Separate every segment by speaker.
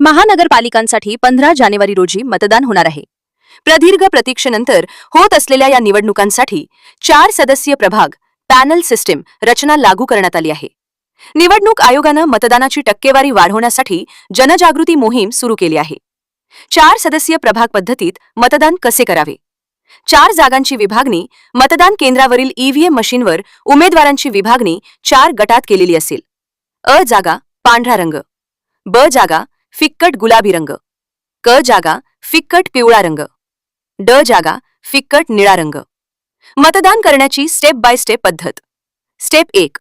Speaker 1: महानगरपालिकांसाठी 15 जानेवारी रोजी मतदान होणार आहे. प्रदीर्घ प्रतीक्षेनंतर होत असलेल्या या निवडणुकांसाठी 4 सदस्यीय प्रभाग पॅनल सिस्टीम रचना लागू करण्यात आली आहे. निवडणूक आयोगानं मतदानाची टक्केवारी वाढवण्यासाठी जनजागृती मोहीम सुरू केली आहे. 4 सदस्यीय प्रभाग पद्धतीत मतदान कसे करावे? 4 जागांची विभागणी मतदान केंद्रावरील ईव्हीएम मशीनवर उमेदवारांची विभागणी 4 गटात केलेली असेल. अ जागा पांढरा रंग, ब जागा फिक्कट गुलाबी रंग, क जागा फिक्कट पिवळा रंग, ड जागा फिक्कट निळा रंग. मतदान करण्याची स्टेप बाय स्टेप पद्धत. स्टेप 1.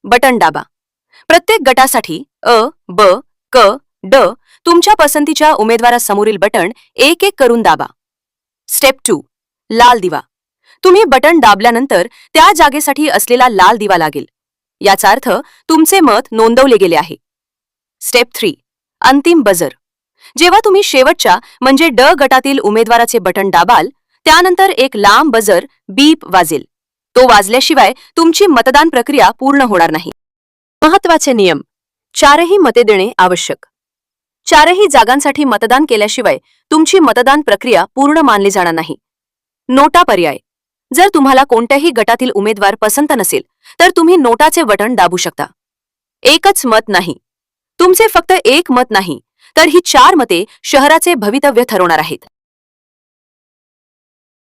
Speaker 1: बटन दाबा. प्रत्येक गटासाठी अ, ब, क, ड तुमच्या पसंतीच्या उमेदवारासमोरील बटण एक एक करून दाबा. स्टेप 2. लाल दिवा. तुम्ही बटण दाबल्यानंतर त्या जागेसाठी असलेला लाल दिवा लागेल. याचा अर्थ तुमचे मत नोंदवले गेले आहे. स्टेप 3. अंतिम बझर. जेव्हा तुम्ही शेवटच्या म्हणजे ड गटातील उमेदवाराचे बटण दाबाल त्यानंतर एक लांब बझर बीप वाजेल. तो वाजल्याशिवाय तुमची मतदान प्रक्रिया पूर्ण होणार नाही. महत्त्वाचे नियम. 4ही मते देणे आवश्यक. 4ही जागांसाठी मतदान केल्याशिवाय तुमची मतदान प्रक्रिया पूर्ण मानली जाणार नाही. नोटा पर्याय. जर तुम्हाला कोणत्याही गटातील उमेदवार पसंत नसेल तर तुम्ही नोटाचे बटण दाबू शकता. एकच मत नाही. तुमचे फक्त एक मत नाही तर ही 4 मते शहराचे भवितव्य ठरवणार आहेत.